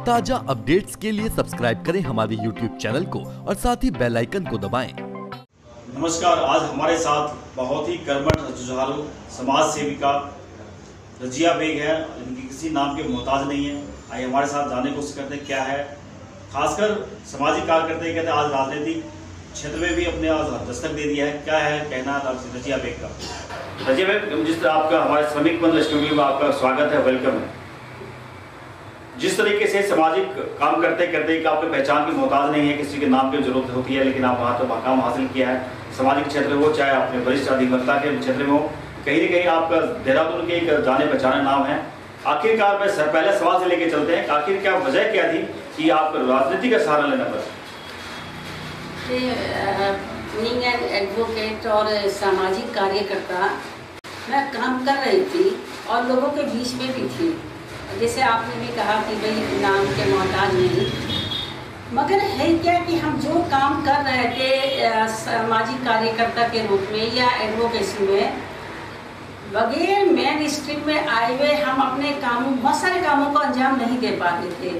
ताजा अपडेट्स के लिए सब्सक्राइब करें हमारे YouTube चैनल को और साथ ही बेल आइकन को दबाएं। नमस्कार, आज हमारे साथ बहुत ही कर्मठ जुझारू समाज सेविका रजिया बेग है, जिनकी किसी नाम के मोहताज नहीं है। आइए हमारे साथ जानने की कोशिश करते हैं क्या है। खासकर सामाजिक कार्य करते कहते आज राजनीतिक क्षेत्र में भी अपने आज दस्तक दे दिया है। क्या है कहना रजिया बेग का? रजिया बेग, जिस तरह आपका हमारे श्रमिक बंधु स्टूडियो में आपका स्वागत है, वेलकम है। जिस तरीके से सामाजिक काम करते करते कि आपके पहचान की मोहताज नहीं है, किसी के नाम की जरूरत होती है, लेकिन आप वहाँ तो मकाम हासिल किया है सामाजिक क्षेत्र में, हो चाहे अपने वरिष्ठ अधिवक्ता के क्षेत्र में हो, कहीं न कहीं आपका देहरादून के एक जाने पहचाने नाम है। आखिरकार मैं पहले सवाल से लेके चलते हैं, आखिर क्या वजह क्या थी कि आप राजनीति का सहारा लेना पड़ा? बीइंग एन एडवोकेट और सामाजिक कार्यकर्ता, मैं काम कर रही थी और लोगों के बीच में भी थी। जैसे आपने भी कहा कि भाई नाम के मोहताज नहीं, मगर है क्या कि हम जो काम कर रहे थे सामाजिक कार्यकर्ता के रूप में या एडवोकेसी में, बगैर मेन स्ट्रीम में आए हुए हम अपने कामों, बहुत सारे कामों को अंजाम नहीं दे पाते थे।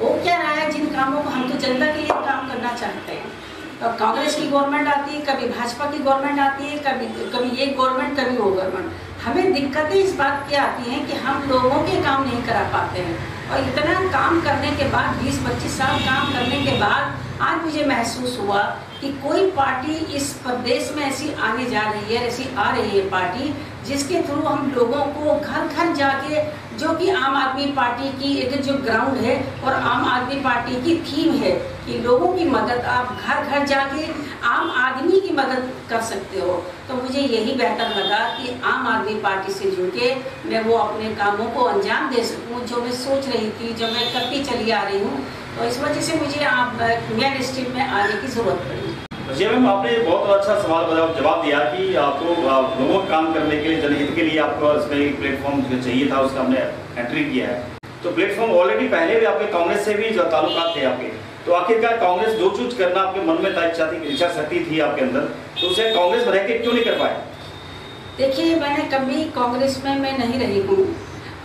वो क्या रहा है, जिन कामों को हम तो जनता के लिए काम करना चाहते हैं। अब कांग्रेस की गवर्नमेंट आती है, कभी भाजपा की गवर्नमेंट आती है, कभी ये गवर्नमेंट, कभी वो गवर्नमेंट। हमें दिक्कतें इस बात की आती हैं कि हम लोगों के काम नहीं करा पाते हैं। और इतना काम करने के बाद, 20-25 साल काम करने के बाद, आज मुझे महसूस हुआ कि कोई पार्टी इस प्रदेश में ऐसी आने जा रही है, ऐसी आ रही है पार्टी, जिसके थ्रू हम लोगों को घर घर जाके, जो कि आम आदमी पार्टी की एक जो ग्राउंड है और आम आदमी पार्टी की थीम है कि लोगों की मदद, आप घर घर जाके आम आदमी की मदद कर सकते हो। तो मुझे यही बेहतर लगा कि आम आदमी पार्टी से जुड़ के मैं वो अपने कामों को अंजाम दे सकूं, जो मैं सोच रही थी, जो मैं करती चली आ रही हूँ। तो इस वजह से मुझे आप मेन स्ट्रीम में आने की जरूरत पड़ी। जी मैम, आपने बहुत अच्छा सवाल जवाब दिया कि आपको लोगों का काम करने के लिए, जनहित के लिए आपको इसमें एक प्लेटफॉर्म चाहिए था, उसका हमने एंट्री किया है। तो प्लेटफॉर्म ऑलरेडी पहले भी आपके कांग्रेस से भी जो ताल्लुकात थे आपके, तो आखिरकार कांग्रेस जो चूज करना आपके मन में इच्छा शक्ति थी आपके अंदर, तो उसे कांग्रेस में रह के क्यों नहीं कर पाए? देखिए, मैंने कभी कांग्रेस में मैं नहीं रही हूँ,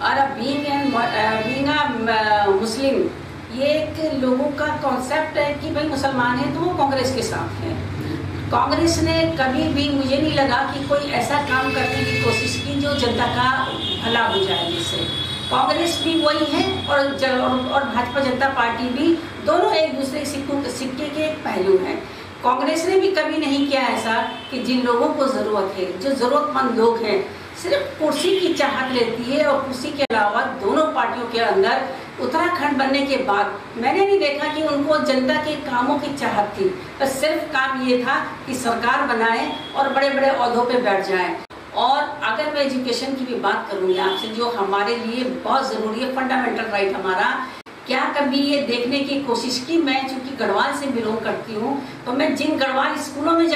और बीइंग अ मुस्लिम, ये एक लोगों का कॉन्सेप्ट है कि भाई मुसलमान है तो वो कांग्रेस के साथ है। कांग्रेस ने कभी भी, मुझे नहीं लगा कि कोई ऐसा काम करने की कोशिश की जो जनता का भला हो जाए। जिससे कांग्रेस भी वही है और भाजपा जनता पार्टी भी, दोनों एक दूसरे सिक्के के पहलू हैं। कांग्रेस ने भी कभी नहीं किया ऐसा कि जिन लोगों को ज़रूरत है, जो ज़रूरतमंद लोग हैं, सिर्फ कुर्सी की चाहत लेती है। और कुर्सी के अलावा दोनों पार्टियों के अंदर उत्तराखंड बनने के बाद मैंने नहीं देखा कि उनको जनता के कामों की चाहत थी। बस सिर्फ काम ये था कि सरकार बनाए और बड़े बड़े ओहदों पे बैठ जाएं। और अगर मैं एजुकेशन की भी बात करूँगी आपसे, जो हमारे लिए बहुत ज़रूरी है, फंडामेंटल राइट हमारा, क्या कभी ये देखने की कोशिश की? मैं चूँकि गढ़वाल से बिलोंग करती हूँ, तो मैं जिन गढ़वाल स्कूलों में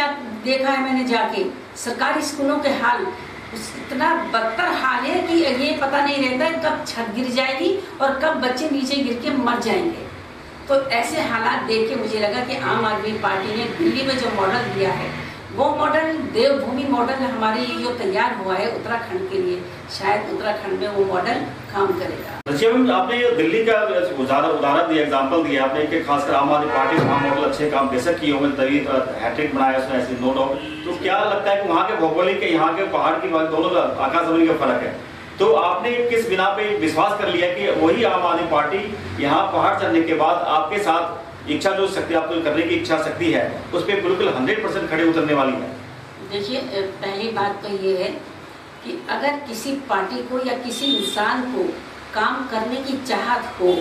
देखा है मैंने जाके, सरकारी स्कूलों के हाल, इतना बदतर हाल है कि ये पता नहीं रहता है कब छत गिर जाएगी और कब बच्चे नीचे गिर के मर जाएंगे। तो ऐसे हालात देख के मुझे लगा कि आम आदमी पार्टी ने दिल्ली में जो मॉडल दिया है, वो मॉडल, देवभूमि मॉडल हमारे लिए जो तैयार हुआ है उत्तराखंड के लिए, शायद उत्तराखंड में वो मॉडल काम करेगा। आपने दिल्ली का उदाहरण दिया, एग्जाम्पल दिया आपने कि खासकर आम आदमी पार्टी वहाँ मॉडल अच्छे काम बेशक किए होंगे, तभी हैट्रिक बनाया उसमें, ऐसी नो डाउट। तो क्या लगता है कि वहाँ के भौगोलिक के, यहाँ के पहाड़ की दोनों आकाश जमीन का फर्क है, तो आपने किस बिना पे विश्वास कर लिया कि वही आम आदमी पार्टी यहाँ पहाड़ चढ़ने के बाद आपके साथ इच्छा, जो शक्ति आपको करने की इच्छा शक्ति है, उस पर बिल्कुल 100% खड़े उतरने वाली है? देखिए, पहली बात तो ये है कि अगर किसी पार्टी को या किसी इंसान को काम करने की चाहत हो,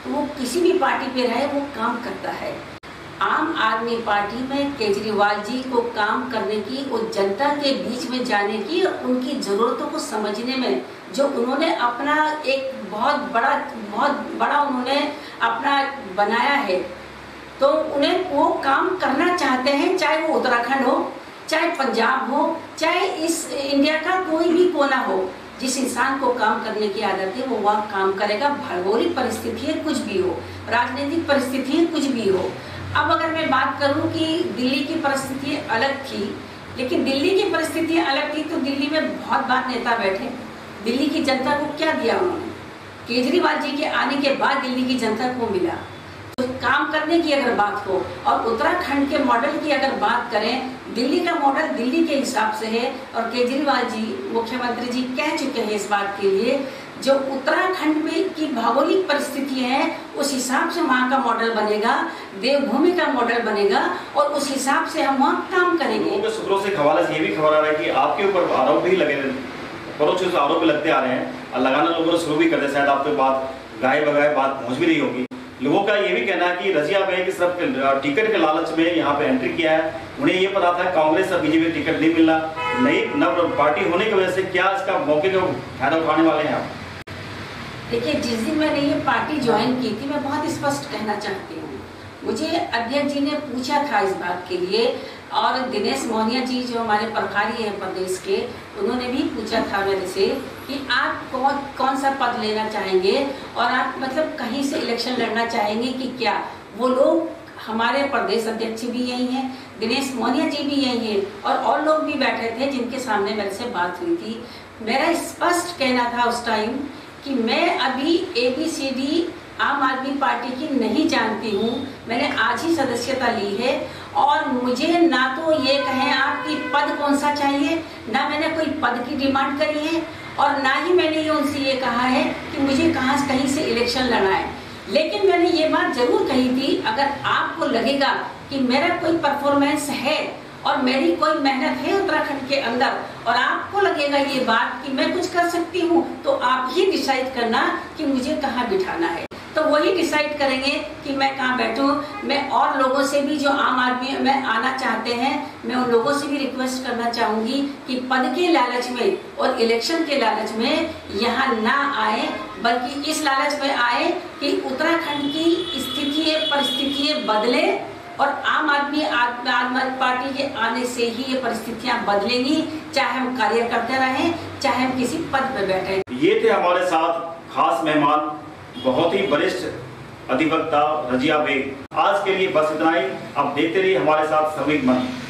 तो वो किसी भी पार्टी पे रहे, वो काम करता है। आम आदमी पार्टी में केजरीवाल जी को काम करने की, वो जनता के बीच में जाने की और उनकी ज़रूरतों को समझने में जो उन्होंने अपना एक बहुत बड़ा उन्होंने अपना बनाया है, तो उन्हें वो काम करना चाहते हैं, चाहे वो उत्तराखंड हो, चाहे पंजाब हो, चाहे इस इंडिया का कोई भी कोना हो। जिस इंसान को काम करने की आदत है वो वह काम करेगा। भौगोलिक परिस्थितियाँ कुछ भी हो, राजनीतिक परिस्थितियाँ कुछ भी हो। अब अगर मैं बात करूं कि दिल्ली की परिस्थितियाँ अलग थी, लेकिन दिल्ली की परिस्थितियाँ अलग थी तो दिल्ली में बहुत बार नेता बैठे, दिल्ली की जनता को क्या दिया उन्होंने? केजरीवाल जी के आने के बाद दिल्ली की जनता को मिला। तो काम करने की अगर बात हो और उत्तराखंड के मॉडल की अगर बात करें, दिल्ली का मॉडल दिल्ली के हिसाब से है और केजरीवाल जी मुख्यमंत्री जी कह चुके हैं इस बात के लिए जो उत्तराखंड में की भौगोलिक परिस्थितियां हैं उस हिसाब से वहाँ का मॉडल बनेगा, देवभूमि का मॉडल बनेगा और उस हिसाब से हम वहाँ काम करेंगे। सूत्रों से हवाले से ये भी खबर आ रहा है कि आपके ऊपर आरोप भी लगे, परोक्ष आरोप लगते आ रहे हैं और लगाना लोगों ने शुरू भी कर दिया। शायद आपके बात गाय बगाए बात पहुँच भी रही होगी। लोगों का ये भी कहना है कि रजिया बेग सिर्फ टिकट के लालच में यहाँ पे एंट्री किया है। उन्हें ये पता था कांग्रेस और बीजेपी टिकट नहीं मिलना, नई नव पार्टी होने की वजह से क्या इसका मौके का फायदा उठाने वाले हैं आप? देखिए, जिस दिन मैंने ये पार्टी ज्वाइन की थी मैं बहुत स्पष्ट कहना चाहती हूँ, मुझे अध्यक्ष जी ने पूछा था इस बात के लिए और दिनेश मोहनिया जी जो हमारे प्रभारी हैं प्रदेश के, उन्होंने भी पूछा था मेरे से कि आप कौन सा पद लेना चाहेंगे और आप मतलब कहीं से इलेक्शन लड़ना चाहेंगे कि क्या। वो लोग हमारे प्रदेश अध्यक्ष भी यही हैं, दिनेश मोहनिया जी भी यही हैं और लोग भी बैठे थे जिनके सामने मेरे से बात हुई थी। मेरा स्पष्ट कहना था उस टाइम कि मैं अभी ABCD आम आदमी पार्टी की नहीं जानती हूँ, मैंने आज ही सदस्यता ली है और मुझे ना तो ये कहें आप कि पद कौन सा चाहिए, ना मैंने कोई पद की डिमांड करी है और ना ही मैंने ये उनसे ये कहा है कि मुझे कहीं से इलेक्शन लड़ना है। लेकिन मैंने ये बात जरूर कही थी, अगर आपको लगेगा कि मेरा कोई परफॉर्मेंस है और मेरी कोई मेहनत है उत्तराखंड के अंदर और आपको लगेगा ये बात कि मैं कुछ कर सकती हूँ, तो आप ही डिसाइड करना कि मुझे कहाँ बिठाना है। तो वही डिसाइड करेंगे कि मैं कहाँ बैठूँ। मैं और लोगों से भी जो आम आदमी में आना चाहते हैं, मैं उन लोगों से भी रिक्वेस्ट करना चाहूँगी कि पद के लालच में और इलेक्शन के लालच में यहाँ ना आए, बल्कि इस लालच में आए कि उत्तराखंड की परिस्थितियाँ बदले और आम आदमी पार्टी के आने से ही ये परिस्थितियां बदलेंगी, चाहे हम कार्य करते रहें, चाहे हम किसी पद पर बैठे। ये थे हमारे साथ खास मेहमान, बहुत ही वरिष्ठ अधिवक्ता रजिया बेग। आज के लिए बस इतना ही। अब देखते रहिए हमारे साथ श्रमिक मंच।